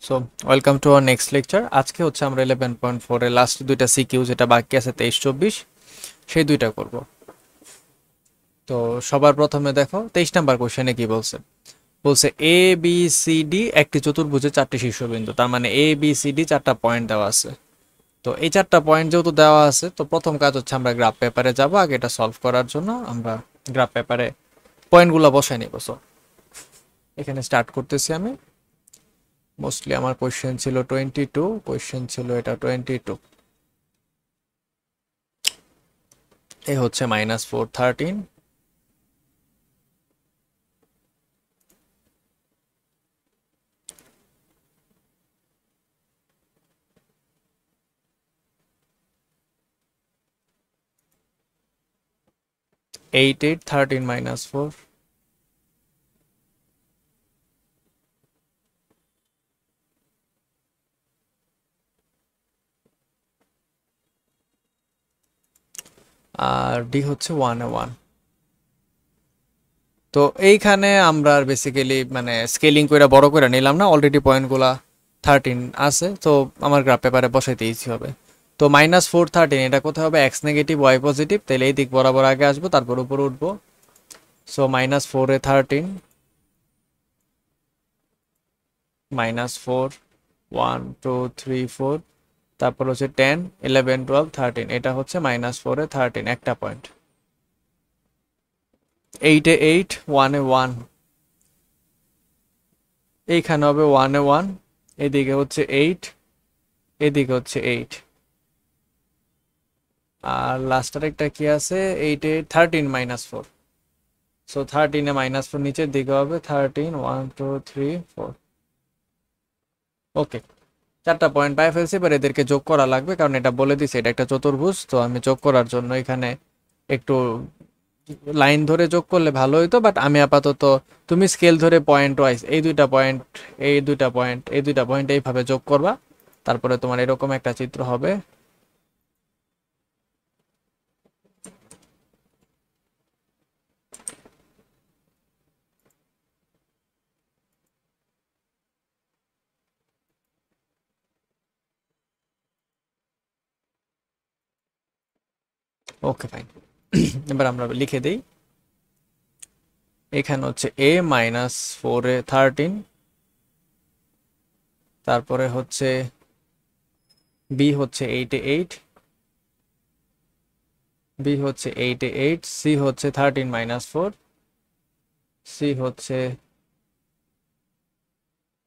So welcome to our next lecture. আজকে হচ্ছে আমরা 11.4 এর লাস্ট দুইটা সিকিউ যেটা বাকি আছে 23-24 সেই দুইটা করব। তো সবার প্রথমে দেখো 23 নাম্বার কোশ্চেনে কি বলছে। বলছে এ বি সি ডি একটি চতুর্ভুজে চারটি শীর্ষবিন্দু, তার মানে এ বি সি ডি চারটা পয়েন্ট দেওয়া আছে। তো এই চারটা পয়েন্ট যেহেতু দেওয়া আছে, তো প্রথম কাজ হচ্ছে আমরা গ্রাফ পেপারে যাব। আগে এটা সলভ করার জন্য আমরা গ্রাফ পেপারে পয়েন্টগুলো বসাই নিব। সো এখানে স্টার্ট করতেছি আমি। মোস্টলি আমার কোয়েশ্চেন ছিল 22, কোয়েশ্চেন ছিল এটা 22। এ হচ্ছে -4 13, এইট 13 -4, আর ডি হচ্ছে 1 তো এইখানে আমরা বেসিক্যালি মানে স্কেলিং করে বড় করে নিলাম না, অলরেডি পয়েন্টগুলা 13 আছে, তো আমার গ্রাফ পেপারে বসাইতে ইজি হবে। তো -4 13 এটা কোথায় হবে? এক্স নেগেটিভ ওয়াই পজিটিভ, তাহলে এই দিক বরাবর আগে আসবো, তারপর উপরে উঠবো। সো -4 13, -4 1 2 3 4, তারপর হচ্ছে 10 11 12 13, এটা হচ্ছে -4 13 একটা পয়েন্ট। 8 8 1 1, এইখানে হবে 1 1, এদিকে হচ্ছে 8, এদিকে হচ্ছে 8, আর লাস্টের একটা কি আছে 8 8 13 -4। সো 13 এ -4 নিচের দিকে হবে 13 1 2 3 4। ওকে, চারটা পয়েন্ট পাই ফেলছি, এবার এদেরকে যোগ করা লাগবে, কারণ এটা বলে দিছে এটা একটা চতুর্ভুজ। তো আমি যোগ করার জন্য এখানে একটু লাইন ধরে যোগ করলে ভালো হইতো, বাট আমি আপাতত তুমি স্কেল ধরে পয়েন্ট ওয়াইজ এই দুইটা পয়েন্ট, এই দুইটা পয়েন্ট, এই দুইটা পয়েন্ট এইভাবে যোগ করবা, তারপরে তোমার এরকম একটা চিত্র হবে। ওকে ফাইন, এবার আমরা লিখে দেই। এখানে হচ্ছে a -4 13, তারপরে হচ্ছে b হচ্ছে 8 8, b হচ্ছে 8 8, c হচ্ছে 13 -4, c হচ্ছে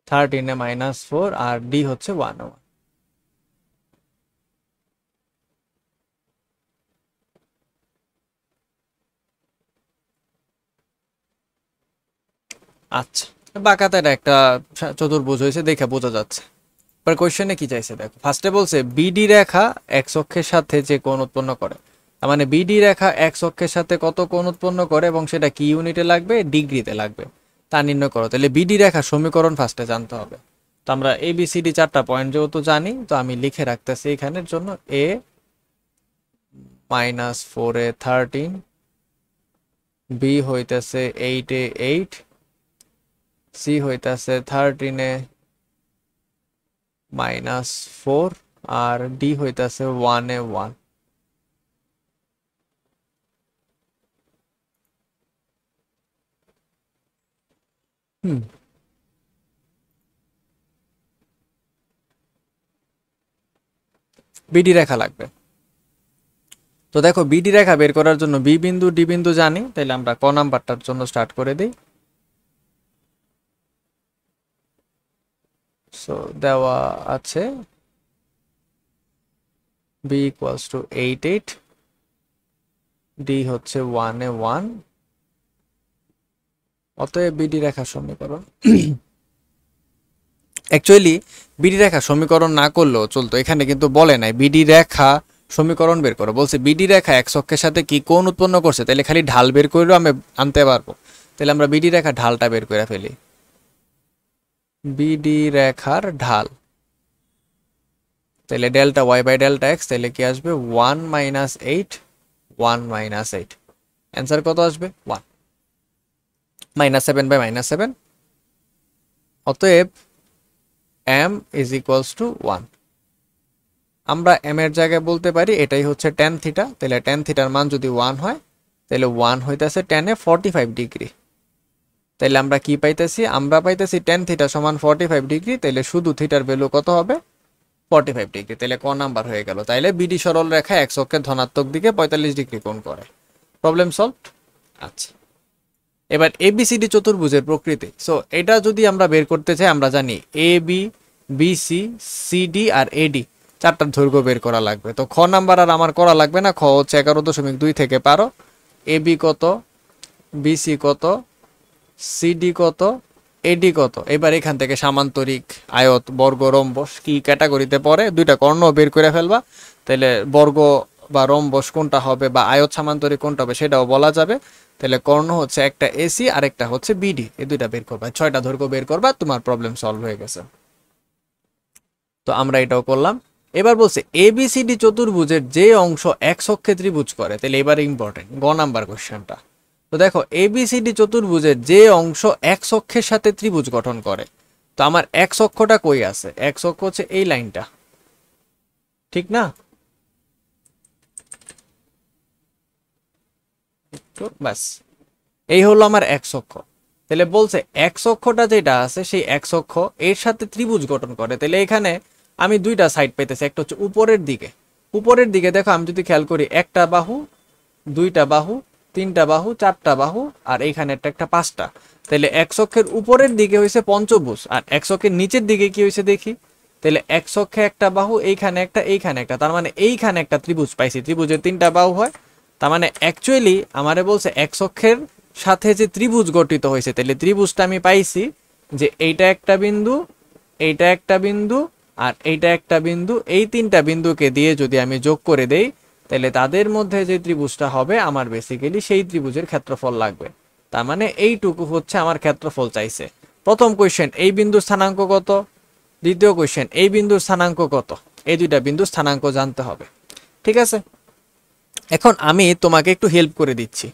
13 এ -4, আর d হচ্ছে 1 1। আচ্ছা, বাঁকাতে একটা চতুর্ভুজ হয়েছে দেখে বোঝা যাচ্ছে। এবার কোশ্চেনে কি চাইছে দেখো, ফার্স্টে বলছে বিডি রেখা এক্স অক্ষের সাথে যে কোণ উৎপন্ন করে, তার মানে বিডি রেখা এক্স অক্ষের সাথে কত কোণ উৎপন্ন করে এবং সেটা কি ইউনিটে লাগবে, ডিগ্রিতে লাগবে, তা নির্ণয় করো। তাহলে বিডি রেখা সমীকরণ ফার্স্টে জানতে হবে। তো আমরা এ বি সি ডি চারটা পয়েন্ট যেহেতু জানি, তো আমি লিখে রাখতেছি এখানের জন্য এ -4 13, বি হইতেছে 8 8, সি হইতেছে 13 -4, আর ডি হইতেছে 1 1। হুম, বিডি রেখা লাগবে। তো দেখো বিডি রেখা বের করার জন্য বি বিন্দু ডি বিন্দু জানি, তাহলে আমরা ক নাম্বারটার জন্য স্টার্ট করে দিই। সো দেওয়া আছে বি ইকুয়ালস টু 8 8, ডি হচ্ছে 1 1, অতএব বিডি রেখা সমীকরণ। অ্যাকচুয়ালি বিডি রেখা সমীকরণ না করলেও চলতো, এখানে কিন্তু বলে নাই বিডি রেখা সমীকরণ বের করো, বলছে বিডি রেখা এক্স অক্ষের সাথে কি কোণ উৎপন্ন করছে, তাহলে খালি ঢাল বের করেও আমি আনতে পারবো। তাহলে আমরা বিডি রেখা ঢালটা বের করে ফেলি। বিডি রেখার ঢাল, তাহলে delta y by delta x, তাহলে কি আসবে 1 -8 1 -8। অ্যান্সার কত আসবে? 1 -7 বাই -7। অতএব m ইজ ইকুয়ালস টু 1। আমরা m এর জায়গায় বলতে পারি এটাই হচ্ছে tan থিটা। তাহলে tan থিটার মান যদি 1 হয় তাহলে 1 হইতাছে tan এ 45 ডিগ্রি। তাহলে আমরা কি পাইতেছি? আমরা পাইতেছি tan থিটা সমান 45 ডিগ্রি। তাহলে শুধু থিটার ভ্যালু কত হবে? 45 ডিগ্রি। তাহলে ক নাম্বার হয়ে গেল? তাইলে বিডি সরল রেখা x অক্ষের ধনাত্মক দিকে 45 ডিগ্রি কোণ করে। Problem solved. আচ্ছা, এবার এবিসিডি চতুর্ভুজের প্রকৃতি। সো এটা যদি আমরা বের করতে চাই, আমরা জানি এ বি, বিসি, সিডি আর এডি চারটার দৈর্ঘ্য বের করা লাগবে। তো খ নাম্বার আর আমার করা লাগবে না। খ হচ্ছে 11.2 থেকে পারো। এ বি কত, বিসি কত, সিডি কত, এডি কত। এবার এখান থেকে সামান্তরিক, আয়ত, বর্গ, রম্বস কি ক্যাটাগরিতে পড়ে দুইটা কর্ণ বের করে ফেলবা। তাহলে বর্গ বা রম্বস কোনটা হবে বা আয়ত সামান্তরিক কোনটা হবে সেটাও বলা যাবে। তাহলে কর্ণ হচ্ছে একটা এসি আর একটা হচ্ছে বিডি, এই দুইটা বের করবা, 6টা দৈর্ঘ্য বের করবা, তোমার প্রবলেম সলভ হয়ে গেছে। তো আমরা এটাও করলাম। এবার বলছে এবিসিডি চতুর্ভুজের যে অংশ এক্স অক্ষে ত্রিভুজ করে। তাহলে এবার ইম্পর্টেন্ট গ নাম্বার কোশ্চেনটা। তো দেখো এবিসিডি চতুর্ভুজের যে অংশ এক্স অক্ষের সাথে ত্রিভুজ গঠন করে। তো আমার এক্স অক্ষটা কই আছে? এক্স অক্ষ হচ্ছে এই লাইনটা, ঠিক না? বাস, এই হলো আমার এক্স অক্ষ। তাহলে বলছে এক্স অক্ষটা যেটা আছে সেই এক্স অক্ষ এর সাথে ত্রিভুজ গঠন করে। তাহলে এখানে আমি দুইটা সাইড পেতেছি, একটা হচ্ছে উপরের দিকে। উপরের দিকে দেখো আমি যদি খেয়াল করি, একটা বাহু, দুইটা বাহু, তিনটা বাহু, চারটা বাহু, আর এইখানে একটা 5টা। তাহলে এক্স অক্ষের উপরের দিকে হয়েছে পঞ্চভুজ, আর এক্স অক্ষের নিচের দিকে কি হয়েছে দেখি। তাহলে এক্স অক্ষে একটা বাহু, এইখানে একটা, এইখানে একটা, তার মানে এইখানে একটা ত্রিভুজ পাইছি। ত্রিভুজের 3টা বাহু হয়, তার মানে অ্যাকচুয়ালি আমারে বলছে এক্স অক্ষের সাথে যে ত্রিভুজ গঠিত হয়েছে। তাহলে ত্রিভুজটা আমি পাইছি যে এইটা একটা বিন্দু, এইটা একটা বিন্দু, আর এইটা একটা বিন্দু। এই 3টা বিন্দুকে দিয়ে যদি আমি যোগ করে দেই তাহলে তাদের মধ্যে যে ত্রিভুজটা হবে আমার বেসিক্যালি সেই ত্রিভুজের ক্ষেত্রফল লাগবে। তার মানে এইটুকু হচ্ছে আমার ক্ষেত্রফল চাইছে। প্রথম কোয়েশ্চেন এই বিন্দুর স্থানাঙ্ক কত, দ্বিতীয় কোয়েশ্চেন এই বিন্দুর স্থানাঙ্ক কত। এই দুইটা বিন্দুর স্থানাঙ্ক জানতে হবে, ঠিক আছে? এখন আমি তোমাকে একটু হেল্প করে দিচ্ছি,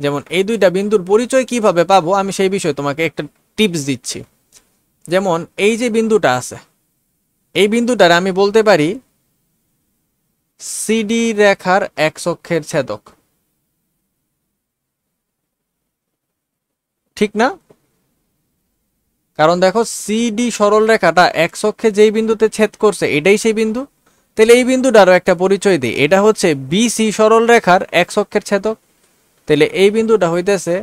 যেমন এই দুইটা বিন্দুর পরিচয় কিভাবে পাবো আমি সেই বিষয়ে তোমাকে একটা টিপস দিচ্ছি। যেমন এই যে বিন্দুটা আছে, এই বিন্দুটার আমি বলতে পারি সিডি রেখার এক্স অক্ষের ছেদক, ঠিক না? কারণ দেখো সিডি সরল রেখাটা এক্স অক্ষে যেই বিন্দুতে ছেদ করছে এটাই সেই বিন্দু। তাহলে এই বিন্দুটারও একটা পরিচয় দিই, এটা হচ্ছে বিসি সরল রেখার এক্স অক্ষের ছেদক। তাহলে এই বিন্দুটা হইতেছে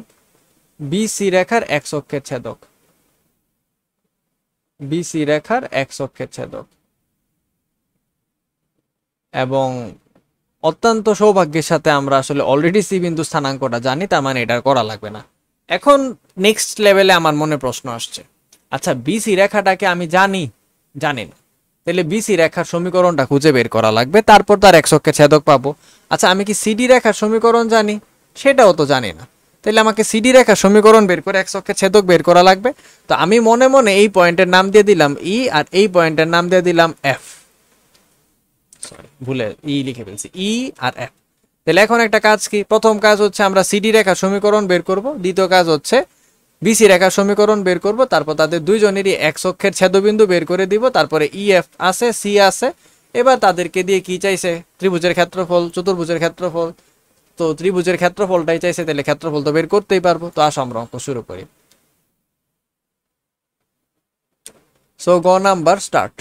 বিসি রেখার এক্স অক্ষের ছেদক, বিসি রেখার এক্স অক্ষের ছেদক। এবং অত্যন্ত সৌভাগ্যের সাথে আমরা আসলে অলরেডি সি বিন্দু স্থানাঙ্কটা জানি, তার মানে এটা করা লাগবে না। এখন নেক্সট লেভেলে আমার মনে প্রশ্ন আসছে, আচ্ছা বিসি রেখাটাকে আমি জানি, জানি না, তাহলে বিসি রেখার সমীকরণটা খুঁজে বের করা লাগবে, তারপর তার এক্স অক্ষের ছেদক পাবো। আচ্ছা আমি কি সিডি রেখার সমীকরণ জানি? সেটাও তো জানি না। তাহলে আমাকে সিডি রেখার সমীকরণ বের করে এক্স অক্ষের ছেদক বের করা লাগবে। তো আমি মনে মনে এই পয়েন্টের নাম দিয়ে দিলাম ই, আর এই পয়েন্টের নাম দিয়ে দিলাম এফ। সরি, ভুলে ই লিখে ফেলছি, ই আর এফ। তাহলে এখন একটা কাজ কি, প্রথম কাজ হচ্ছে আমরা সিডি রেখার সমীকরণ বের করব, দ্বিতীয় কাজ হচ্ছে বিসি রেখার সমীকরণ বের করব, তারপর তাদের দুইজনেরই এক্স অক্ষের ছেদবিন্দু বের করে দিব, তারপরে ই এফ আছে, সি আছে। এবার তাদেরকে দিয়ে কি চাইছে? ত্রিভুজের ক্ষেত্রফল, চতুর্ভুজের ক্ষেত্রফল। তো ত্রিভুজের ক্ষেত্রফলটাই চাইছে, তাহলে ক্ষেত্রফল তো বের করতেই পারবো। তো আসো আমরা অঙ্ক শুরু করি। সো গ নাম্বার স্টার্ট।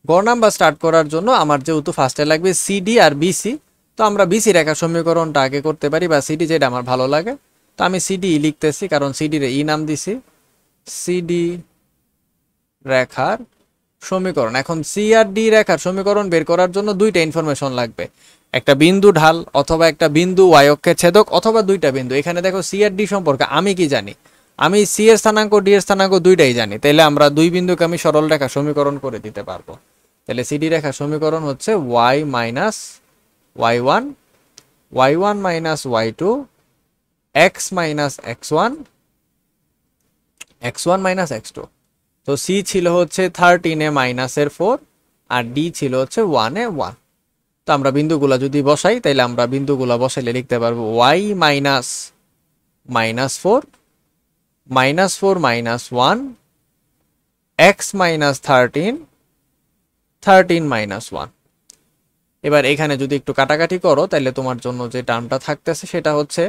গ নাম্বার স্টার্ট করার জন্য আমার যেহেতু ফার্স্টে লাগবে সিডি আর বিসি, তো আমরা বিসি রেখার সমীকরণটা আগে করতে পারি, বা সিডি যেটা আমার ভালো লাগে। তো আমি সিডি লিখতেছি, কারণ সিডি রে ই নাম দিছি। সিডি রেখার সমীকরণ। এখন সি আর ডি রেখার সমীকরণ বের করার জন্য দুইটা ইনফরমেশন লাগবে, একটা বিন্দু ঢাল অথবা একটা বিন্দু ওয়াই অক্ষের ছেদক অথবা দুইটা বিন্দু। এখানে দেখো সি আর ডি সম্পর্কে আমি কি জানি? আমি সি এর স্থানাঙ্ক, ডি এর স্থানাঙ্ক দুইটাই জানি। তাহলে আমরা দুই বিন্দুকে আমি সরল রেখা সমীকরণ করে দিতে পারবো। তাহলে সিডি রেখা সমীকরণ হচ্ছে y minus y one, y one minus y two, x minus x one, x one minus x two. তো সি ছিল হচ্ছে 13 এ মাইনাসের 4, আর ডি ছিল হচ্ছে 1 এ 1। তো আমরা বিন্দুগুলা যদি বসাই, তাইলে আমরা বিন্দুগুলা বসাইলে লিখতে পারবো y minus minus 4, minus 4 minus 1, এক্স মাইনাস 13, 13 মাইনাস 1। এবার এখানে যদি একটু কাটাকাটি করো তাহলে তোমার জন্য যে টার্মটা থাকতেছে সেটা হচ্ছে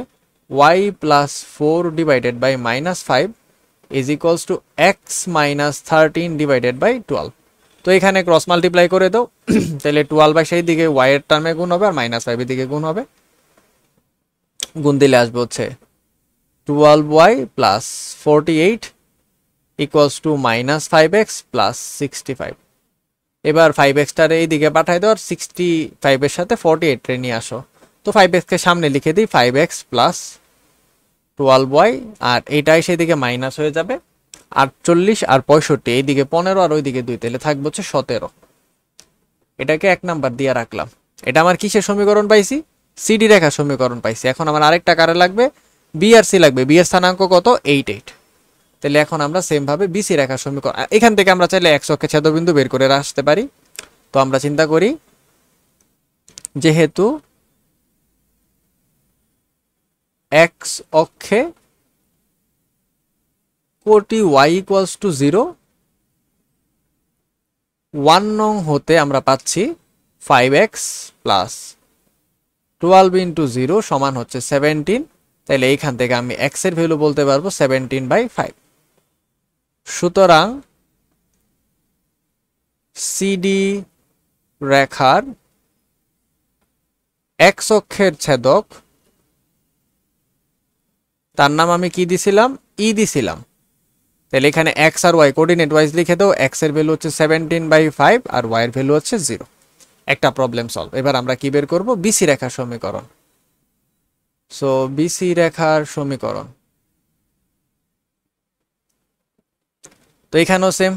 y plus 4 divided by minus 5 is equals to x minus 13 divided by 12। তো এখানে ক্রস মাল্টিপ্লাই করে দাও, তাহলে 12 বাই সেই দিকে y এর টার্মে গুণ হবে আর মাইনাস 5 এর দিকে গুণ হবে। গুণ দিলে আসবে হচ্ছে 12y plus 48 equals to minus 5x plus 65। এবার 5x টারে এই দিকে পাঠাই দাও আর 65 এর সাথে 48 রে নিয়ে আসো। তো 5x কে সামনে লিখে দিই, 5x প্লাস 12y, আর এইটাই সেদিকে মাইনাস হয়ে যাবে 48 আর 65, এইদিকে 15 আর ওইদিকে 2, তাহলে থাকবে হচ্ছে 17। এটাকে 1 নাম্বার দিয়ে রাখলাম। এটা আমার কিসের সমীকরণ পাইছি? সিডি রেখার সমীকরণ পাইছি। এখন আমার আরেকটা কারে লাগবে, বি আর সি লাগবে। বি এর স্থানাঙ্ক কত? 8। তাহলে এখন আমরা সেম ভাবে বিসি রেখার সমীকরণ, এখান থেকে আমরা চাইলে এক্স অক্ষে ছেদবিন্দু বের করে আসতে পারি। তো আমরা চিন্তা করি, যেহেতু এক্স অক্ষে কোটি y ইকুয়ালস টু 0, 1 নং হতে আমরা পাচ্ছি 5x প্লাস 12 ইন্টু 0 সমান হচ্ছে 17। তাহলে এইখান থেকে আমি x এর ভ্যালু বলতে পারবো 17/5। সুতরাং সিডি রেখার এক্স অক্ষের ছেদক, তার নাম আমি কি দিছিলাম? ই দিছিলাম। তাহলে এখানে এক্স আর ওয়াই কোঅর্ডিনেট ওয়াইজ লিখে দাও। এক্স এর ভ্যালু হচ্ছে 17/5 আর ওয়াই এর ভ্যালু হচ্ছে 0। একটা প্রবলেম সলভ। এবার আমরা কি বের করব? বিসি রেখার সমীকরণ। সো বিসি রেখার সমীকরণ, তো এখানেও সেম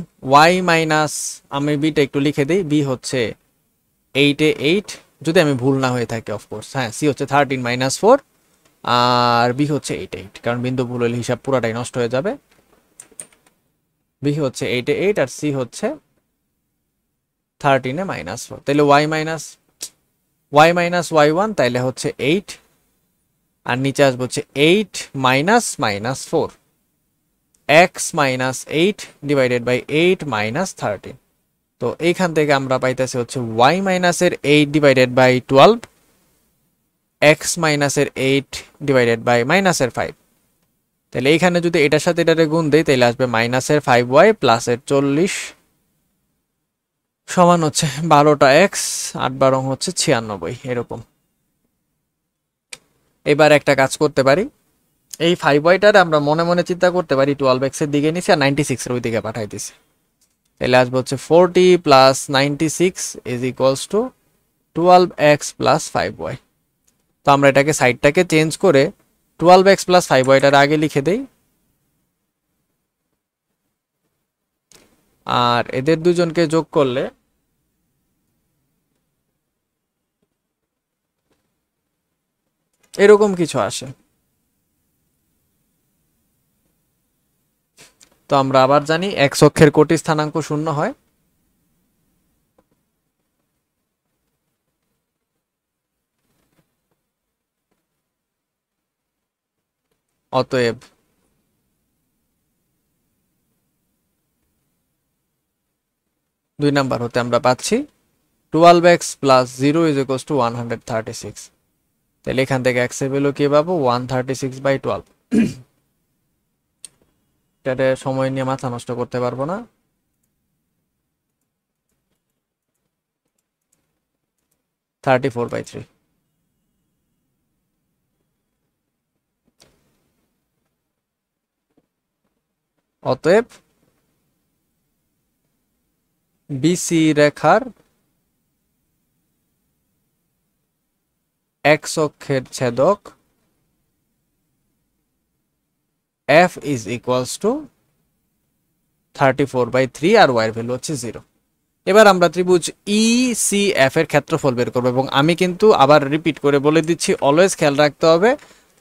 y মাইনাস, আমি বিটা একটু লিখে দিই, বি হচ্ছে 8 যদি আমি ভুল না হয়ে থাকি, অফকোর্স। হ্যাঁ, সি হচ্ছে 13 মাইনাস 4 আর বি হচ্ছে 8, কারণ বিন্দু ভুল হলে হিসাব পুরাটাই নষ্ট হয়ে যাবে। বি হচ্ছে 8 আর সি হচ্ছে 13 মাইনাস 4। তাহলে y1 তাইলে হচ্ছে 8, আর নিচে আসবে হচ্ছে 8 minus minus 4, x minus 8 divided by 8 minus 13। তো এইখান থেকে আমরা পাইতেছি হচ্ছে y মাইনাসের 8 ডিভাইডেড বাই 12, x মাইনাসের 8 ডিভাইডেড বাই মাইনাসের 5। তাহলে এইখানে যদি এটার সাথে এটারে গুণ দেই তাহলে আসবে মাইনাসের 5y প্লাসের 40 সমান হচ্ছে 12টা x, 8 হচ্ছে 96 এরকম। এবার একটা কাজ করতে পারি, এই 5yটার আমরা মনে মনে চিন্তা করতে পারি 12x এর দিকে নিছি আর 96 এর ওই দিকে পাঠাই দিছি। তাহলে আসবে হচ্ছে 40 plus 96 is equals two 12x plus 5y। তো আমরা এটাকে সাইডটাকে চেঞ্জ করে 12x প্লাস 5yটার আগে লিখে দেই, আর এদের দুজনকে যোগ করলে এরকম কিছু আসে। তো আমরা আবার জানি এক্স অক্ষের কোটি স্থানাঙ্ক 0 হয়। অতএব দুই নাম্বার হতে আমরা পাচ্ছি 12x plus 0 is equals two 136। তাহলে এখান থেকে x এর ভ্যালু কি পাবো? 136/12। এটাতে সময় নিয়ে মাথা নষ্ট করতে পারবো না। Thirty four by three. অতএব বিসি রেখার এক্স অক্ষের ছেদক f ইজ ইকুয়ালস টু 34/3 আর y এর ভ্যালু হচ্ছে 0। এবার আমরা ত্রিভুজ ECF এর ক্ষেত্রফল বের করব, এবং আমি কিন্তু আবার রিপিট করে বলে দিচ্ছি, অলওয়েজ খেয়াল রাখতে হবে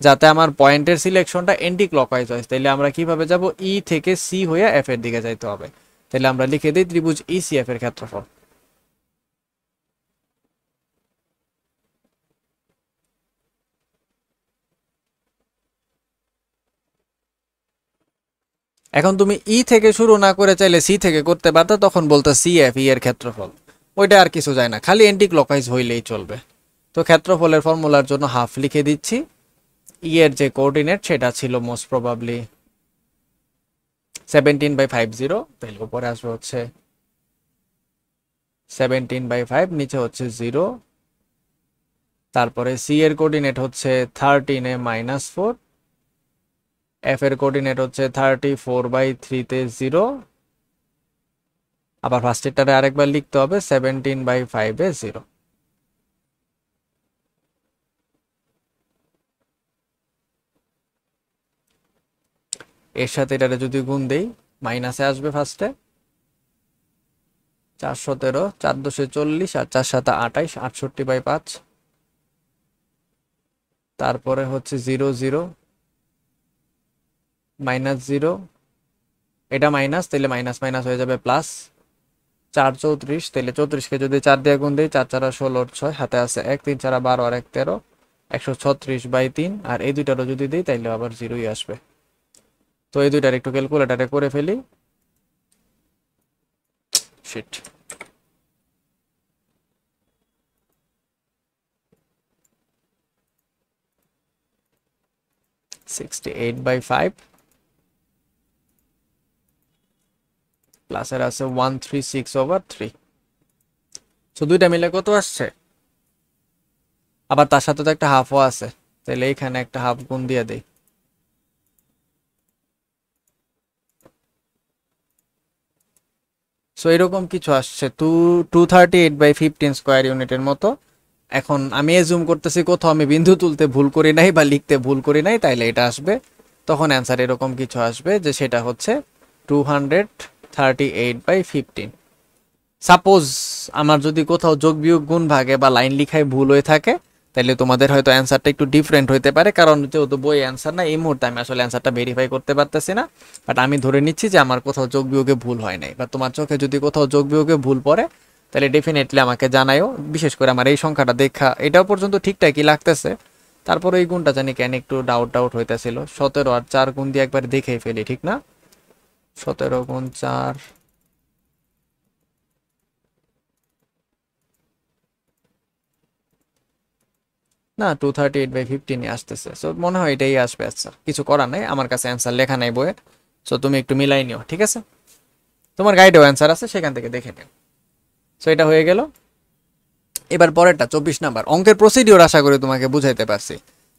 যাতে আমার পয়েন্টের সিলেকশনটা এন্টি ক্লকওয়াইজ হয়। তাহলে আমরা কিভাবে যাব? ই থেকে সি হয়ে এফ এর দিকে যাইতে হবে। তাহলে আমরা লিখে দিই ত্রিভুজ ECF এর ক্ষেত্রফল। এখন তুমি ই থেকে শুরু না করে চাইলে সি থেকে করতে পারতো, তখন বলতো সি এফ ই এর ক্ষেত্রফল। ওইটা আর কিছু যায় না, খালি এন্টি ক্লকওয়াইজ হইলেই চলবে। তো ক্ষেত্রফলের ফর্মুলার জন্য হাফ লিখে দিচ্ছি। ই এর যে কোঅর্ডিনেট সেটা ছিল মোস্ট প্রবাবলি 17/50, তাহলে উপরে আসবে হচ্ছে 17/5, নিচে হচ্ছে 0। তারপরে সি এর কোঅর্ডিনেট হচ্ছে 13 - 4, এফ এর কোঅর্ডিনেট হচ্ছে 34/3 0। আবার ফার্স্টেরটারে আরেকবার লিখতে হবে 17/5 0। এর সাথে এটারে যদি গুণ দেই মাইনাসে আসবে ফার্স্টে 417, 4×2 = 40 আর 4×7 = 28, 68/5। তারপরে হচ্ছে 0 0 -0, এটা মাইনাস, তাহলে মাইনাস মাইনাস হয়ে যাবে প্লাস। 4 34, তাহলে 34কে যদি 4 দিয়ে গুণ দেই 4 4 16 6, হাতে আছে 1, 3 4 12 আর 1 13, 136/3। আর এই দুইটারও যদি দিই তাইলে আবার 0ই আসবে। তো এই দুইটার একটু ক্যালকুলেটারে করে ফেলি। শিট, 68/5 প্লাসের আছে 136/3। তো দুইটা মিলে কত আসছে? আবার তার সাথে তো একটা হাফও আছে, তাহলে এইখানে একটা হাফ গুণ দিয়ে দেই। সো এরকম কিছু আসছে 238/15 স্কোয়ার ইউনিটের মতো। এখন আমি এজুম করতেছি কোথাও আমি বিন্দু তুলতে ভুল করি নাই বা লিখতে ভুল করি নাই, তাইলে এটা আসবে। তখন অ্যান্সার এরকম কিছু আসবে যে সেটা হচ্ছে 238/15। সাপোজ আমার যদি কোথাও যোগ বিয়োগ গুণ ভাগে বা লাইন লিখায় ভুল হয়ে থাকে, তাহলে তোমাদের হয়তো অ্যান্সারটা একটু ডিফারেন্ট হইতে পারে, কারণ যেহেতু বই অ্যান্সার না, এই মুহূর্তে আমি আসলে অ্যান্সারটা ভেরিফাই করতে পারতেছি না। বাট আমি ধরে নিচ্ছি যে আমার কোথাও যোগ বিয়োগে ভুল হয় নাই, বা তোমার চোখে যদি কোথাও যোগ বিয়োগে ভুল পড়ে তাহলে ডেফিনেটলি আমাকে জানায়ও। বিশেষ করে আমার এই সংখ্যাটা দেখা এটাও পর্যন্ত ঠিকঠাকই লাগতেছে, তারপরে এই গুণটা জানি কেন একটু ডাউট ডাউট হইতেছিল। 17 আর 4 গুণ দিয়ে একবার দেখেই ফেলি, ঠিক না? 17 গুণ 4, না 238/15 আসতেছে। সো মনে হয় এটাই আসবে। আচ্ছা, কিছু করার নাই, আমার কাছে অ্যান্সার লেখা নাই বইয়ে। সো তুমি একটু মিলাই নিও, ঠিক আছে? তোমার গাইডেও অ্যান্সার আছে, সেখান থেকে দেখে নিও। সো এটা হয়ে গেল। এবার পরেরটা 24 নাম্বার অঙ্কের প্রসিডিওর আশা করি তোমাকে বুঝাইতে পারছি।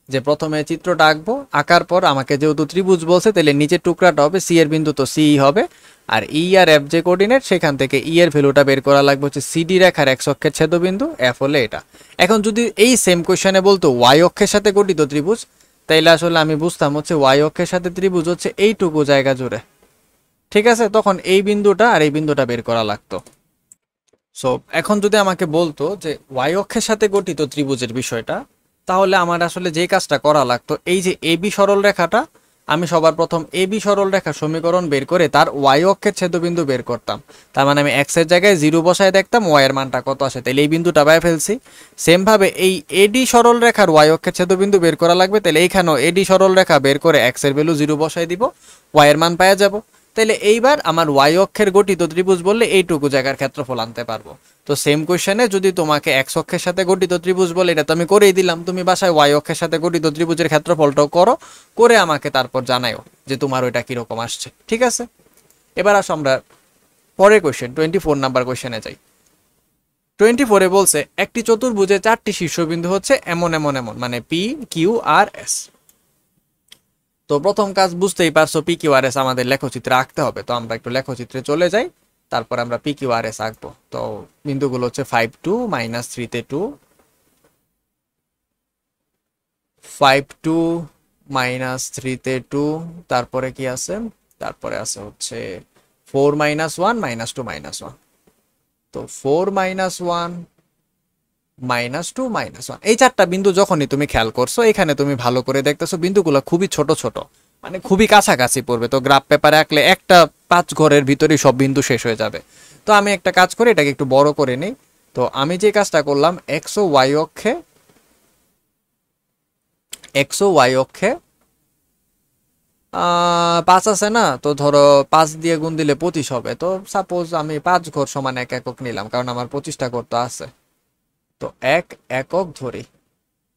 যে প্রথমে চিত্রটা আঁকবো, আঁকার পর আমাকে যেহেতু ত্রিভুজ বলছে তাহলে নিচের টুকরাটা হবে সি এর বিন্দু, তো সি হবে। আর ই আর এফ যে কোঅর্ডিনেট, সেখান থেকে ই এর ভ্যালুটা বের করা লাগবে হচ্ছে সিডি রেখার এক্স অক্ষের ছেদবিন্দু, এফ হলে এটা। এখন যদি এই সেম কোয়েশ্চেনে বলতো ওয়াই অক্ষের সাথে গঠিত ত্রিভুজ, তাইলে আসলে আমি বুঝতাম হচ্ছে ওয়াই অক্ষের সাথে ত্রিভুজ হচ্ছে এইটুকু জায়গা জুড়ে, ঠিক আছে? তখন এই বিন্দুটা আর এই বিন্দুটা বের করা লাগতো। সো এখন যদি আমাকে বলতো যে ওয়াই অক্ষের সাথে গঠিত ত্রিভুজের বিষয়টা, তাহলে আমার আসলে যে কাজটা করা লাগতো, এই যে এ বি সরল রেখাটা, আমি সবার প্রথম এ বি সরল রেখার সমীকরণ বের করে তার ওয়াই অক্ষের ছেদবিন্দু বের করতাম। তার মানে আমি এক্স এর জায়গায় 0 বসায় দেখতাম ওয়াই এর মানটা কত আসে, তাহলে এই বিন্দুটা পাই ফেলছি। সেম ভাবে এই এডি সরল রেখার ওয়াই অক্ষের ছেদবিন্দু বের করা লাগবে, তাহলে এইখানেও এডি সরল রেখা বের করে এক্স এর ভ্যালু 0 বসায় দিব, ওয়াই এর মান পাওয়া যাব। তাহলে এইবার আমার ওয়াই অক্ষের গঠিত ত্রিভুজ বললে এইটুকু জায়গার ক্ষেত্রফল আনতে পারবো। তো সেম কোয়েশ্চেনে যদি তোমাকে এক্স অক্ষের সাথে গঠিত ত্রিভুজ বলে, এটা তো আমি করেই দিলাম, তুমি বাসায় ওয়াই অক্ষের সাথে গঠিত ত্রিভুজের ক্ষেত্রফলটাও করো, করে আমাকে তারপর জানাও যে তোমার ওইটা কিরকম আসছে, ঠিক আছে? এবার আসো আমরা পরের কোয়েশ্চেন 24 নাম্বার কোয়েশ্চেনে যাই। 24-এ বলছে একটি চতুর্ভুজে 4টি শীর্ষবিন্দু হচ্ছে এমন এমন এমন, মানে পি কিউ আর এস। তো প্রথম কাজ বুঝতেই পারছো, পি কিউ আর এস আমাদের লেখচিত্রে আঁকতে হবে। তো আমরা একটু লেখচিত্রে চলে যাই, তারপর আমরা পি কিউ আর এস আঁকবো। তো বিন্দুগুলো হচ্ছে 5 2 -3 তে 2, 5 2 -3 তে 2, তারপরে কি আছে? তারপরে আছে হচ্ছে 4 -1 -2 -1। তো 4 -1 -2 -1, এই চারটা বিন্দু যখনই তুমি খেয়াল করছো, এখানে তুমি ভালো করে দেখতেছো বিন্দুগুলো খুবই ছোট ছোট, মানে খুবই কাছাকাছি পড়বে। তো গ্রাফ পেপারে আঁকলে একটা 5 ঘরের ভিতরেই সব বিন্দু শেষ হয়ে যাবে। তো আমি একটা কাজ করি, এটাকে একটু বড় করে নিই। তো আমি যে কাজটা করলাম, এক্স ও ওয়াই অক্ষে, এক্স ও ওয়াই অক্ষে 5 আছে না, তো ধরো 5 দিয়ে গুণ দিলে 25 হবে। তো সাপোজ আমি 5 ঘর সমান 1 একক নিলাম, কারণ আমার 25টা ঘর তো আছে। তো 1 একক ধরি,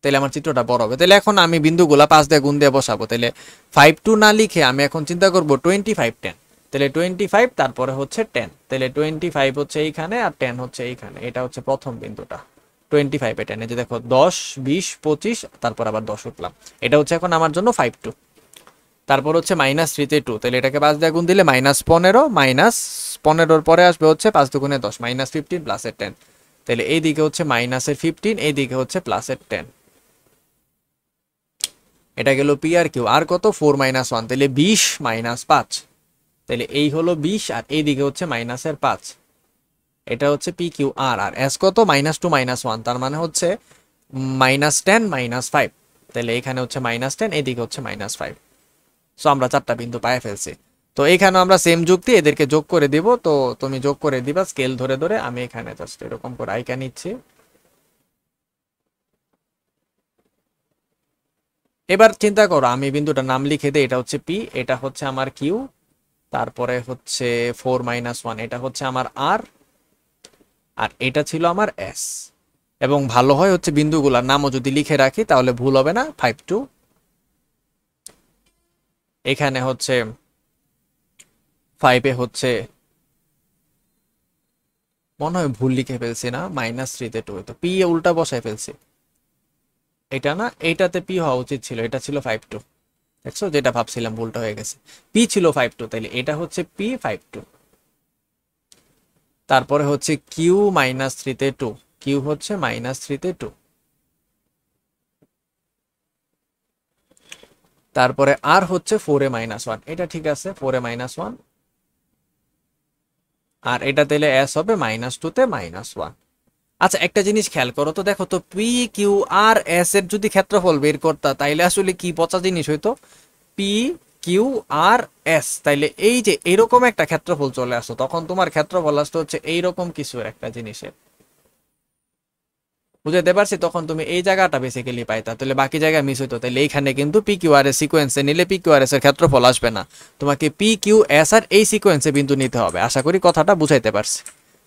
তাহলে আমার চিত্রটা বড় হবে। তাহলে এখন আমি বিন্দুগুলা 5 দিয়ে গুণ দিয়ে বসাবো। তাহলে 5 2 না লিখে আমি এখন চিন্তা করব 25 10। তাহলে 25 তারপরে হচ্ছে 10, তাহলে 25 হচ্ছে এইখানে আর 10 হচ্ছে এইখানে। এটা হচ্ছে প্রথম বিন্দুটা 25 এ 10, এই যে দেখো 10 20 25, তারপর আবার 10 উঠলাম। এটা হচ্ছে এখন আমার জন্য 5 2। তারপর হচ্ছে -3 তে 2, তাহলে এটাকে 5 দিয়ে গুণ দিলে -15, -15 পরে আসবে হচ্ছে 5 দুগুণে 10, -15 প্লাসের 10। তাহলে এই দিকে হচ্ছে -15, এই দিকে হচ্ছে +10। এটা গেল পি আর কিউ। আর কত? 4 -1, তাহলে 20 -5। তাহলে এই হলো 20, আর এই দিকে হচ্ছে -5। এটা হচ্ছে পি কিউ আর। আর এস কত? -2 -1, তার মানে হচ্ছে -10 -5। তাহলে এখানে হচ্ছে -10, এইদিকে হচ্ছে -5। সো আমরা 4টা বিন্দু পায়ে ফেলছি। তো এখানে আমরা সেম যুক্তি এদেরকে যোগ করে দিব। তো তুমি যোগ করে দিবা স্কেল ধরে ধরে। আমি এখানে জাস্ট এরকম করে আইকা নিচ্ছি। এবার চিন্তা করো, আমি বিন্দুটার নাম লিখে দিই। এটা হচ্ছে পি, এটা হচ্ছে আমার কিউ, তারপরে হচ্ছে 4 -1, এটা হচ্ছে আমার আর, আর এটা ছিল আমার এস। এবং ভালো হয় হচ্ছে বিন্দুগুলার নামও যদি লিখে রাখি তাহলে ভুল হবে না। 5 2, এখানে হচ্ছে 5 এ হচ্ছে মনে হয় ভুল লিখে ফেলছি না, -3 তে 2, তো পি এ উল্টা বসায় ফেলছি। এটা না, এইটাতে পি হওয়া উচিত ছিল, এটা ছিল 5 2। দেখছো, যেটা ভাবছিলাম ভুলটা হয়ে গেছে। পি ছিল 5 2, তাইলে এটা হচ্ছে পি 5 2। তারপরে হচ্ছে কিউ -3 তে 2, কিউ হচ্ছে -3 তে 2। তারপরে আর হচ্ছে 4 এ -1, এটা ঠিক আছে, 4 এ -1। আর এটা তাহলে এস হবে -2 তে -1। আচ্ছা, একটা জিনিস খেয়াল করো তো, দেখো তো পি কিউ আর এস এর যদি ক্ষেত্রফল বের করতা তাইলে আসলে কি পচা জিনিস হইতো। পি কিউ আর এস, তাইলে এই যে এরকম একটা ক্ষেত্রফল চলে আসতো, তখন তোমার ক্ষেত্রফল আসতো হচ্ছে এইরকম কিছু একটা জিনিসের। বুঝাইতে পারছি? তখন তুমি এই জায়গাটা বেসিক্যালি পাইতা, তাহলে বাকি জায়গায় মিস হইতো। তাহলে এইখানে কিন্তু পি কিউ আর এর সিকোয়েন্সে নিলে পি কিউ আর এস এর ক্ষেত্রফল আসবে না, তোমাকে পি কিউ এস আর এই সিকোয়েন্সে বিন্দু নিতে হবে। আশা করি কথাটা বুঝাইতে পারছি।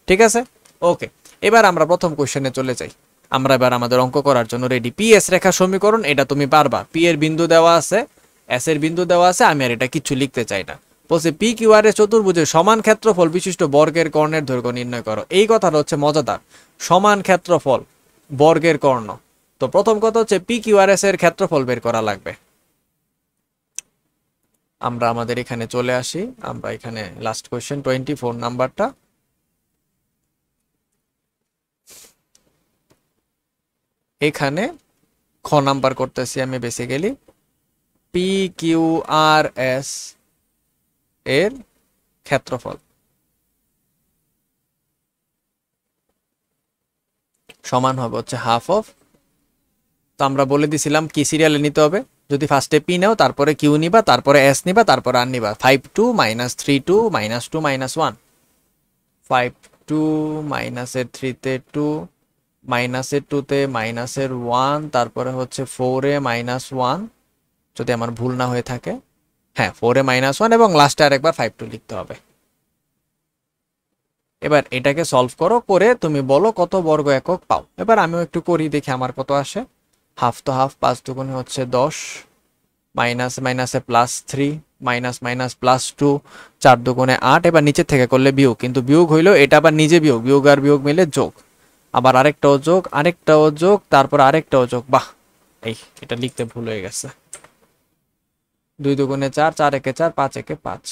ঠিক আছে, ওকে। এবার আমরা প্রথম কোশ্চেনে চলে যাই। আমরা এবার আমাদের অঙ্ক করার জন্য রেডি। পি এস রেখা সমীকরণ, এটা তুমি পারবা। পি এর বিন্দু দেওয়া আছে, এস এর বিন্দু দেওয়া আছে, আমি আর এটা কিছু লিখতে চাই না। বলছে পি কিউ আর এস চতুর্ভুজের সমান ক্ষেত্রফল বিশিষ্ট বর্গের কর্ণের দৈর্ঘ্য নির্ণয় করো। এই কথাটা হচ্ছে মজাদার, সমান ক্ষেত্রফল বর্গের কর্ণ। তো প্রথম কথা হচ্ছে পি কিউ আর এস এর ক্ষেত্রফল বের করা লাগবে। আমরা আমাদের এখানে চলে আসি। আমরা এখানে লাস্ট কোয়েশ্চেন 24 নাম্বারটা, এখানে খ নাম্বার করতেছি আমি basically. P Q R S এর ক্ষেত্রফল সমান হবে হচ্ছে হাফ অফ, তো আমরা বলে দিছিলাম কি সিরিয়ালে নিতে হবে। যদি ফার্স্টে পি নাও, তারপরে কিউ নিবা, তারপরে এস নিবা, তারপরে আর নিবা। 5 2 -3 2 -2 -1, 5 2 মাইনাসের 3 তে 2, মাইনাসের 2 তে মাইনাসের 1, তারপরে হচ্ছে 4 এ -1, যদি আমার ভুল না হয়ে থাকে। হ্যাঁ, 4 এ -1, এবং লাস্টে আরেকবার 5 2 লিখতে হবে। এবার এটাকে সলভ করো, করে তুমি বলো কত বর্গ একক পাও। এবার আমিও একটু করি, দেখি আমার কত আসে। হাফ তো হাফ, 5 দুগুণে হচ্ছে 10, মাইনাস মাইনাসে +3, মাইনাস মাইনাস +2, 4 দুগুণে 8। এবার নিচের থেকে করলে বিয়োগ, কিন্তু বিয়োগ হইলো এটা আবার নিজে বিয়োগ, বিয়োগ আর বিয়োগ মিলে যোগ, আবার আরেকটাও যোগ, আরেকটাও যোগ, তারপর আরেকটাও যোগ। বাহ, এই এটা লিখতে ভুল হয়ে গেছে। 2 দুগুণে 4, 4 একে 4, 5 একে 5,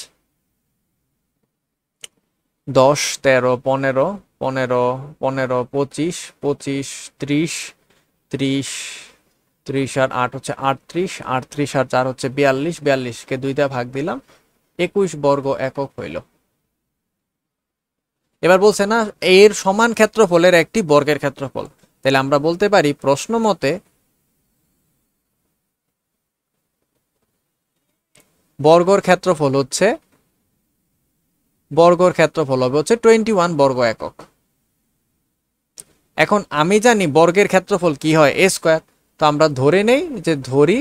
10 13 15, 15 15 25, 25 30, 30 30 আর 8 হচ্ছে 38, 38 আর 4 হচ্ছে 42, 42 কে 2 দিয়ে ভাগ দিলাম, 21 বর্গ একক হইল। এবার বলছে না এর সমান ক্ষেত্রফলের একটি বর্গের ক্ষেত্রফল, তাহলে আমরা বলতে পারি প্রশ্ন মতে বর্গর ক্ষেত্রফল হচ্ছে, বর্গর ক্ষেত্রফল হবে হচ্ছে 21 বর্গ একক। এখন আমি জানি বর্গের ক্ষেত্রফল কি হয়, এ স্কয়ার। তো আমরা ধরে নেই যে ধরি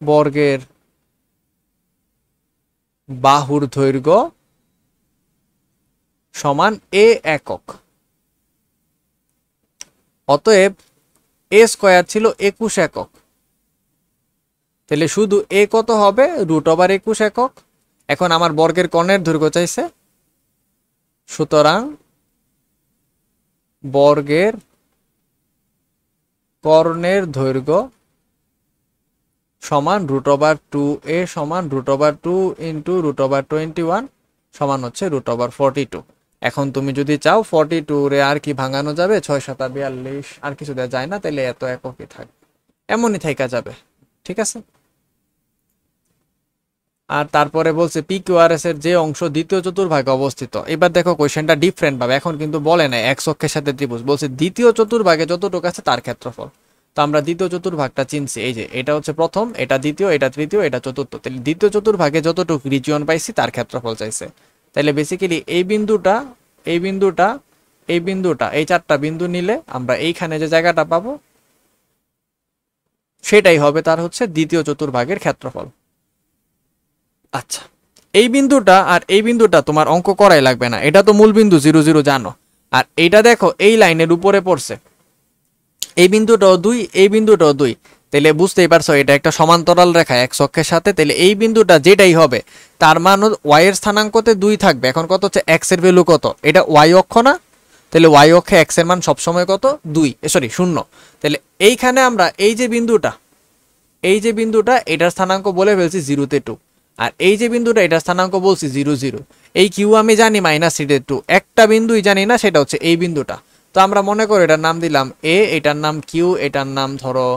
বর্গের বাহুর দৈর্ঘ্য সমান এ একক। অতএব এ স্কয়ার ছিল 21 একক, তাহলে শুধু এ কত হবে √21 একক। এখন আমার বর্গের কর্ণের দৈর্ঘ্য চাইছে, সুতরাং বর্গের কর্ণের দৈর্ঘ্য সমান √2a সমান √2 ইন্টু √21 সমান হচ্ছে √42। এখন তুমি যদি চাও 42 রে আর কি ভাঙানো যাবে, 6 7 42 আর কিছু দেওয়া যায় না, তাহলে এত এককই থাকবে, এমনই থাকা যাবে। ঠিক আছে। আর তারপরে বলছে পি কিউ আর এস এর যে অংশ দ্বিতীয় চতুর্ভাগে অবস্থিত। এবার দেখো কোশ্চেনটা ডিফারেন্ট ভাবে, এখন কিন্তু বলে না এক্স অক্ষের সাথে ত্রিভুজ, বলছে দ্বিতীয় চতুর্ভাগে যতটুকু আছে তার ক্ষেত্রফল। তো আমরা দ্বিতীয় চতুর্ভাগটা চিনছি, এই যে এটা হচ্ছে প্রথম, এটা দ্বিতীয়, এটা তৃতীয়, এটা চতুর্থ, তাহলে দ্বিতীয় চতুর্ভাগে যতটুকু রিজিয়ন পাইছি তার ক্ষেত্রফল চাইছে। তাহলে বেসিক্যালি এই বিন্দুটা, এই বিন্দুটা, এই বিন্দুটা, এই চারটা বিন্দু নিলে আমরা এইখানে যে জায়গাটা পাবো সেটাই হবে তার হচ্ছে দ্বিতীয় চতুর্ভাগের ক্ষেত্রফল। আচ্ছা, এই বিন্দুটা আর এই বিন্দুটা তোমার অঙ্ক করাই লাগবে না, এটা তো মূল বিন্দু 0 0 জানো। আর এইটা দেখো এই লাইনের উপরে পড়ছে, এই বিন্দুটাও 2, এই বিন্দুটাও 2, তাহলে বুঝতেই পারছো এটা একটা সমান্তরাল রেখা এক্স অক্ষের সাথে। তাহলে এই বিন্দুটা যেটাই হবে তার মান ওয়াই এর স্থানাঙ্কতে 2 থাকবে। এখন কত হচ্ছে এক্স এর ভ্যালু কত, এটা ওয়াই অক্ষ না, তাহলে ওয়াই অক্ষে এক্স এর মান সবসময় কত 2, সরি 0। তাহলে এইখানে আমরা এই যে বিন্দুটা, এই যে বিন্দুটা এটার স্থানাঙ্ক বলে ফেলছি 0 তে 2, আর এই যে বিন্দুটা এটার স্থানাঙ্ক বলছি 0 0। এই কিউ আমি জানি -3/2, একটা বিন্দুই জানি না, সেটা হচ্ছে এই বিন্দুটা। তো আমরা মনে করো এটার নাম দিলাম এ, এটার নাম কিউ, এটার নাম ধরো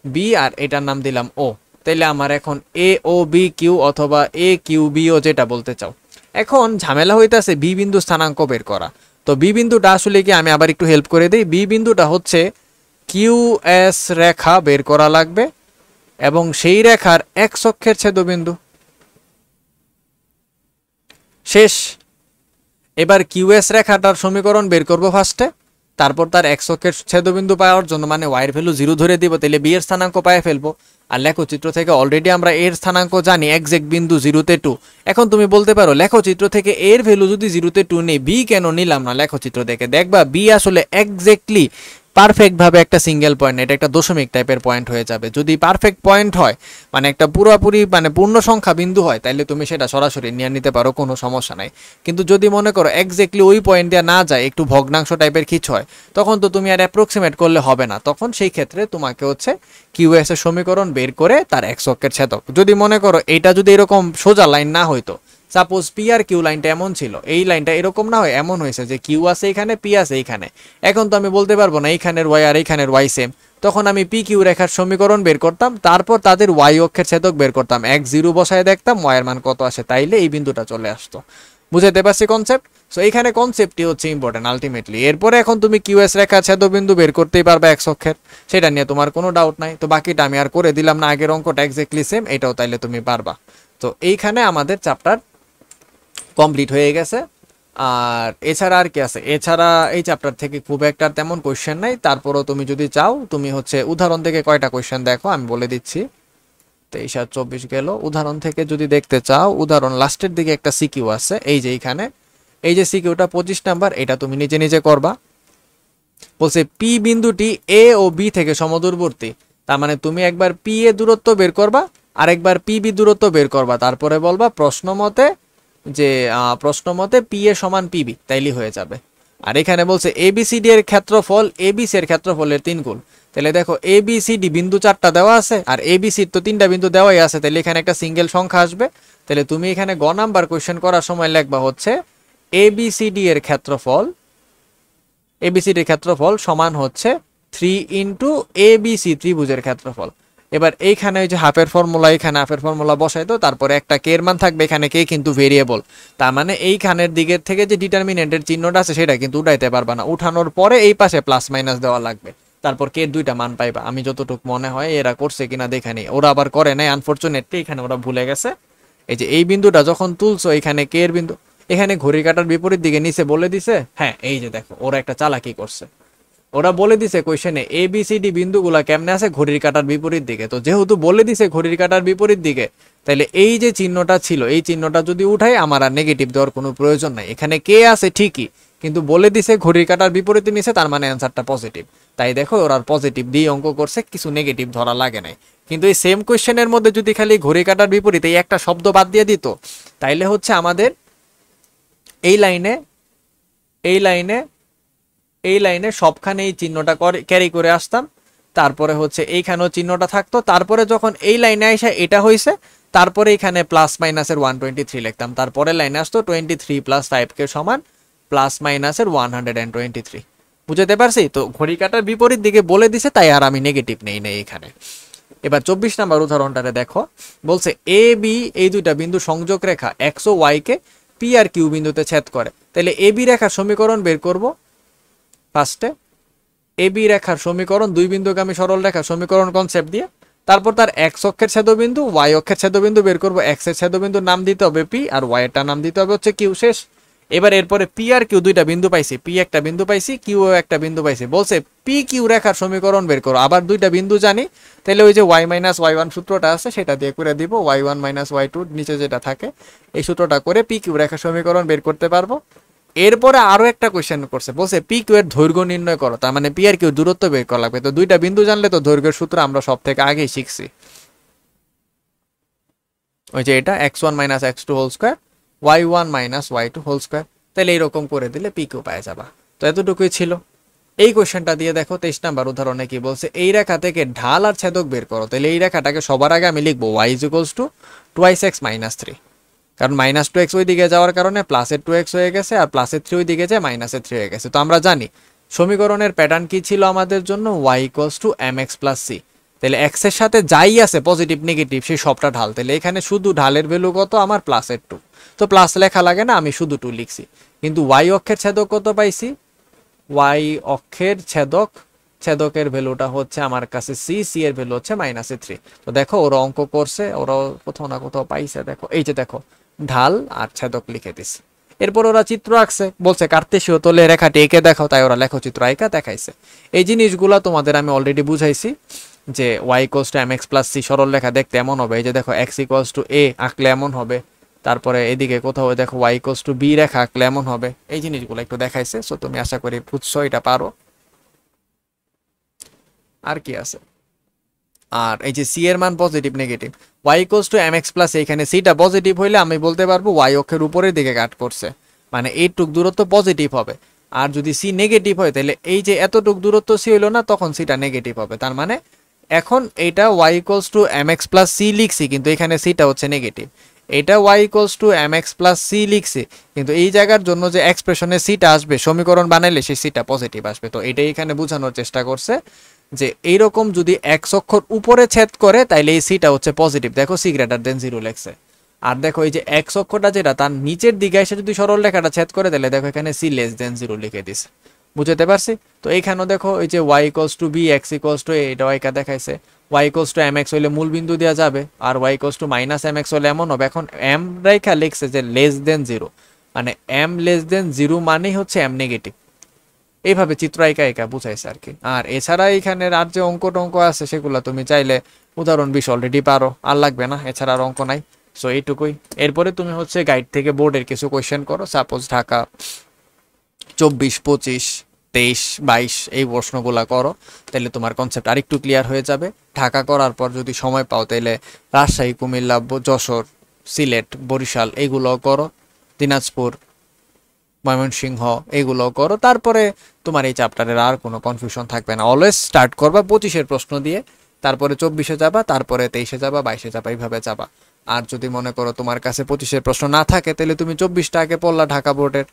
বি, আর এটার নাম দিলাম ও। তাইলে আমার এখন এ ও বি কিউ অথবা এ কিউ বি ও যেটা বলতে চাও। এখন ঝামেলা হইতাছে বি বিন্দু স্থানাঙ্ক বের করা। তো বি বিন্দুটা আসলে কি, আমি আবার একটু হেল্প করে দিই। বি বিন্দুটা হচ্ছে কিউ এস রেখা বের করা লাগবে এবং সেই রেখার এক্স অক্ষের ছেদবিন্দু শেষ। এবার কিউএস রেখাটার সমীকরণ বের করব ফার্স্টে, তারপর তার এক্স অক্ষের ছেদবিন্দু পাওয়ার জন্য মানে ওয়াই এর ভ্যালু 0 ধরে দিব, তাহলে বি এর স্থানাঙ্ক পায়ে ফেলবো। আর লেখচিত্র থেকে অলরেডি আমরা এর স্থানাঙ্ক জানি, এক্সাক্ট বিন্দু 0 তে 2। এখন তুমি বলতে পারো লেখচিত্র থেকে এর ভ্যালু যদি 0 তে 2 নেই, বি কেন নিলাম না? লেখচিত্র দেখে দেখবা বি আসলে এক্স্যাক্টলি পারফেক্ট ভাবে একটা সিঙ্গেল পয়েন্ট, এটা একটা দশমিক টাইপের পয়েন্ট হয়ে যাবে। যদি পারফেক্ট পয়েন্ট হয় মানে একটা পুরোপুরি মানে পূর্ণ সংখ্যা বিন্দু হয়, তাহলে তুমি সেটা সরাসরি নিয়ে নিতে পারো, কোনো সমস্যা নাই। কিন্তু যদি মনে করো এক্স্যাক্টলি ওই পয়েন্ট দিয়ে না যায়, একটু ভগ্নাংশ টাইপের কিছু হয়, তখন তো তুমি আর অ্যাপ্রক্সিমেট করলে হবে না। তখন সেই ক্ষেত্রে তোমাকে হচ্ছে কিউএস এর সমীকরণ বের করে তার এক্স অক্ষের ছেদক। যদি মনে করো এইটা যদি এরকম সোজা লাইন না হইতো, সাপোজ পি আর কিউ লাইনটা এমন ছিল, এই লাইনটা এরকম না হয় এমন হয়েছে যে কিউ আছে এখানে, পি আছে এইখানে। এখন তো আমি বলতে পারবো না এইখানের ওয়াই আর এইখানের ওয়াই সেম, তখন আমি পি কিউ রেখার সমীকরণ বের করতাম, তারপর তাদের ওয়াই অক্ষের ছেদক বের করতাম, 1 0 বসায় দেখতাম ওয়াই এর মান কত আসে, তাইলে এই বিন্দুটা চলে আসতো। বুঝাতে পারছি কনসেপ্ট? সো এইখানে কনসেপ্টটি হচ্ছে ইম্পর্টেন্ট আলটিমেটলি। এরপরে এখন তুমি কিউএস রেখা ছেদবিন্দু বের করতেই পারবে এক্স অক্ষের, সেটা নিয়ে তোমার কোনো ডাউট নাই। তো বাকিটা আমি আর করে দিলাম না, আগের অঙ্কটা এক্স্যাক্টলি সেম, এটাও তাইলে তুমি পারবা। তো এইখানে আমাদের চ্যাপ্টার কমপ্লিট হয়ে গেছে। আর এছাড়া আর কি আছে, এছাড়া এই চ্যাপ্টার থেকে খুব একটা তেমন কোয়েশ্চেন নাই। তারপরও তুমি যদি চাও, তুমি হচ্ছে উদাহরণ থেকে কয়টা কোয়েশ্চেন দেখো আমি বলে দিচ্ছি। 23 আর 24 গেল। উদাহরণ থেকে যদি দেখতে চাও, উদাহরণ লাস্টের দিকে একটা সিকিউ আছে, এই যে এইখানে, এই যে সিকিউটা 25 নাম্বার, এটা তুমি নিজে নিজে করবা। বলছে পি বিন্দুটি এ ও বি থেকে সমদূরবর্তী, তার মানে তুমি একবার পি এ দূরত্ব বের করবা আর একবার পি বি দূরত্ব বের করবা, তারপরে বলবা প্রশ্ন মতে পি এ সমান পিবি, তাইলে হয়ে যাবে। আর এখানে বলছে এবিসিডি এর ক্ষেত্রফল এবিসি এর ক্ষেত্রফলের 3 গুণ। তাহলে দেখো এবিসিডি বিন্দু 4টা দেওয়া আছে আর এবিসির তো 3টা বিন্দু দেওয়াই আছে, তাহলে এখানে একটা সিঙ্গেল সংখ্যা আসবে। তাহলে তুমি এখানে গ নাম্বার কোশ্চেন করার সময় লিখবা হচ্ছে এবিসিডি এর ক্ষেত্রফল সমান হচ্ছে 3 ইন্টু এবিসি ত্রিভুজের ক্ষেত্রফল। এবার এইখানে ওই যে হাফের ফর্মুলা, এখানে হাফের ফর্মুলা বসাই তো, তারপরে একটা কে এর মান থাকবে, এখানে কে কিন্তু ভেরিয়েবল, তার মানে এইখানের দিকের থেকে যে ডিটারমিনেন্টের চিহ্নটা আছে সেটা কিন্তু উঠাইতে পারবা না, উঠানোর পরে এই পাশে প্লাস মাইনাস দেওয়া লাগবে, তারপর কে দুইটা মান পাইবা। আমি যতটুকু মনে হয় এরা করছে কিনা দেখে নি, ওরা আবার করে নাই আনফরচুনেটলি, এখানে ওরা ভুলে গেছে। এই যে এই বিন্দুটা যখন তুলছো, এখানে কে এর বিন্দু, এখানে ঘড়ি কাটার বিপরীত দিকে নিচে বলে দিছে। হ্যাঁ এই যে দেখো ওরা একটা চালাকি করছে, ওরা বলে দিছে কোশ্চেনে এ বি সি ডি বিন্দুগুলা কেমনে আছে ঘড়ির কাঁটার বিপরীত দিকে। তো যেহেতু বলে দিছে ঘড়ির কাঁটার বিপরীত দিকে, তাহলে এই যে চিহ্নটা ছিল এই চিহ্নটা যদি উঠাই আমার আর নেগেটিভ দেওয়ার কোনো প্রয়োজন নাই। এখানে কে আছে ঠিকই, কিন্তু বলে দিছে ঘড়ির কাঁটার বিপরীতে নিছে, তার মানে অ্যান্সারটা পজিটিভ। তাই দেখো ওরা পজিটিভ দিয়ে অঙ্ক করছে, কিছু নেগেটিভ ধরা লাগে নাই। কিন্তু এই সেম কোশ্চেনের মধ্যে যদি খালি ঘড়ির কাঁটার বিপরীতে এই একটা শব্দ বাদ দিয়ে দিত, তাইলে হচ্ছে আমাদের এই লাইনে এই লাইনে এই লাইনে সবখানে এই চিহ্নটা ক্যারি করে আসতাম, তারপরে হচ্ছে এইখানেও চিহ্নটা থাকতো, তারপরে যখন এই লাইনে এসে এটা হয়েছে, তারপরে এখানে প্লাস মাইনাসের 123 লিখতাম, তারপরে লাইনে আসতো 23 প্লাস 5 কে সমান প্লাস মাইনাসের 123। বুঝতে পারছি? তো ঘড়ি কাটার বিপরীত দিকে বলে দিছে, তাই আর আমি নেগেটিভ নেই নাই এখানে। এবার 24 নাম্বার উদাহরণটারে দেখো, বলছে এ বি এই দুইটা বিন্দু সংযোগ রেখা এক্স ও Y K P R Q বিন্দুতে ছেদ করে। তাহলে এ বি রেখার সমীকরণ বের করব। ফার্স্টে এ বি রেখার সমীকরণ, দুই বিন্দুগামী সরল রেখার সমীকরণ কনসেপ্ট দিয়ে, তারপর তার এক্স অক্ষের ছেদবিন্দু ওয়াই অক্ষের ছেদবিন্দু বের করব। এক্স এর ছেদবিন্দুর নাম দিতে হবে পি, আর ওয়াই এরটা নাম দিতে হবে হচ্ছে কিউ। শেষ। এবার এরপরে পি আর কিউ দুইটা বিন্দু পাইছি, পি একটা বিন্দু পাইছি, কিউ একটা বিন্দু পাইছি। বলছে পি কিউ রেখার সমীকরণ বের করো। আবার দুইটা বিন্দু জানি, তাহলে ওই যে ওয়াই মাইনাস ওয়াই ওয়ান সূত্রটা আছে সেটা দিয়ে করে দিব। Y one minus y two নিচে যেটা থাকে এই সূত্রটা করে পি কিউ রেখার সমীকরণ বের করতে পারবো। এরপরে আরো একটা কোশ্চেন করছে, বলছে পি কিউ এর দৈর্ঘ্য নির্ণয় করো। তার মানে পি আর কিউ দূরত্ব বের করা লাগবে। তো দুইটা বিন্দু জানলে তো দৈর্ঘ্যের সূত্র আমরা সব থেকে আগেই শিখছি, ওই যে এটা x1 minus x2 whole square y1 minus y2 whole square. তাহলে এইরকম করে দিলে পি কিউ পাওয়া যাবা। তো এতটুকুই ছিল। এই কোশ্চেনটা দিয়ে দেখো 23 নাম্বার উদাহরণে কি বলছে, এই রেখা থেকে ঢাল আর ছেদক বের করো। তাহলে এই রেখাটাকে সবার আগে আমি লিখবো y is equals two 2x minus 3, কারণ মাইনাস 2x ওই দিকে যাওয়ার কারণে প্লাসের 2x হয়ে গেছে, আর প্লাসের 3 ওই দিকে যায় মাইনাসের 3 হয়ে গেছে। তো আমরা জানি সমীকরণের প্যাটার্ন কি ছিল আমাদের জন্য, y equals to mx plus c। তাহলে x এর সাথে যাই আছে পজিটিভ নেগেটিভ সেই সবটা ঢাল। তাহলে এখানে শুধু ঢালের ভ্যালু কত আমার প্লাসের 2, তো প্লাস লেখা লাগে না, আমি শুধু 2 লিখছি। কিন্তু y অক্ষের ছেদক কত পাইছি, y অক্ষের ছেদকের ভ্যালুটা হচ্ছে আমার কাছে c, c এর ভ্যালু হচ্ছে মাইনাসের 3। তো দেখো ওরা অঙ্ক করছে, ওরা কোথাও না কোথাও পাইছে। দেখো এই যে দেখো ঢাল আর ছেদক লিখে দিছে। এরপর ওরা চিত্র আঁকছে, বলছে কার্তেশীয় তলে রেখাটি এঁকে দেখাও, তাই ওরা লেখচিত্র আঁকা দেখাইছে। এই জিনিসগুলা তোমাদের আমি অলরেডি বুঝাইছি যে y equals to mx plus c সরল রেখা দেখতে এমন হবে। এই যে দেখো x ইকুয়ালস টু a আঁকলে এমন হবে, তারপরে এদিকে কোথাও দেখো y ইকুয়ালস টু b রেখা আঁকলে এমন হবে। এই জিনিসগুলো একটু দেখাইছে, সো তুমি আশা করি বুঝছো, এটা পারো। আর কি আছে, আর এই যে c এর মান positive negative, y equals to mx plus এখানে c টা পজিটিভ হইলে আমি বলতে পারবো y অক্ষের উপরের দিকে কাট করছে, মানে এইটুক দূরত্ব পজিটিভ হবে। আর যদি c নেগেটিভ হয় তাহলে এই যে এতটুক দূরত্ব c হইলো না, তখন c টা নেগেটিভ হবে। তার মানে এখন এইটা y equals to mx plus c লিখছি, কিন্তু এখানে c টা হচ্ছে নেগেটিভ। এটা y equals to mx plus c লিখছি, কিন্তু এই জায়গার জন্য যে এক্সপ্রেশনে c টা আসবে সমীকরণ বানাইলে সেই c টা পজিটিভ আসবে। তো এটাই এখানে বোঝানোর চেষ্টা করছে যে এইরকম যদি x অক্ষর উপরে ছেদ করে তাইলে এই c টা হচ্ছে পজিটিভ। দেখো c গ্রেটার দেন 0 লেখছে। আর দেখো এই যে x অক্ষরটা যেটা তার নিচের দিকে এসে যদি সরল রেখাটা ছেদ করে, তাহলে দেখো এখানে c লেস দেন 0 লিখে দিছে। বুঝতে পারছি? তো এইখানেও দেখো এই যে y equals to b x equals to a, এটা কা দেখাইছে। y ইকুয়ালস টু mx হইলে মূল বিন্দু দেওয়া যাবে, আর y equals to minus mx হলে এমন হবে। এখন m রেখা লিখছে যে লেস দেন 0, মানে m লেস দেন 0 মানেই হচ্ছে m নেগেটিভ। এইভাবে চিত্র একা বুঝাইছে আর কি। আর এছাড়া এখানে আর যে অঙ্ক টঙ্ক আছে সেগুলো তুমি চাইলে উদাহরণ 20 অলরেডি পারো, আর লাগবে না, এছাড়া আর অঙ্ক নাই। সো এইটুকুই। এরপরে তুমি হচ্ছে গাইড থেকে বোর্ডের কিছু কোয়েশ্চেন করো, সাপোজ ঢাকা 24, 25, 23, 22 এই প্রশ্নগুলা করো, তাহলে তোমার কনসেপ্ট আরেকটু ক্লিয়ার হয়ে যাবে। ঢাকা করার পর যদি সময় পাও তাহলে রাজশাহী, কুমিল্লা, যশোর, সিলেট, বরিশাল এইগুলো করো, দিনাজপুর, ময়মনসিংহ এগুলো করো। তারপরে তোমার এই চ্যাপ্টারের আর কোনো কনফিউশন থাকবে না। অলওয়েজ স্টার্ট করবা 25-এর প্রশ্ন দিয়ে, তারপরে 24-এ যাবা, তারপরে 23-এ যাবা, 22-এ যাবা, এইভাবে যাবা। আর যদি মনে করো তোমার কাছে 25-এর প্রশ্ন না থাকে, তাহলে তুমি 24টা আগে পড়লা ঢাকা বোর্ডের।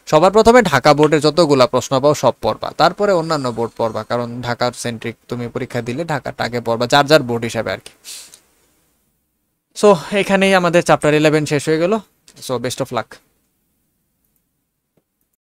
সবার প্রথমে ঢাকা বোর্ডের যতগুলা প্রশ্ন পাও সব পড়বা, তারপরে অন্যান্য বোর্ড পড়বা, কারণ ঢাকার সেন্ট্রিক তুমি পরীক্ষা দিলে ঢাকাটা আগে পড়বা, যার যার বোর্ড হিসাবে আর কি। সো এখানেই আমাদের চ্যাপ্টার 11 শেষ হয়ে গেল। So best of luck.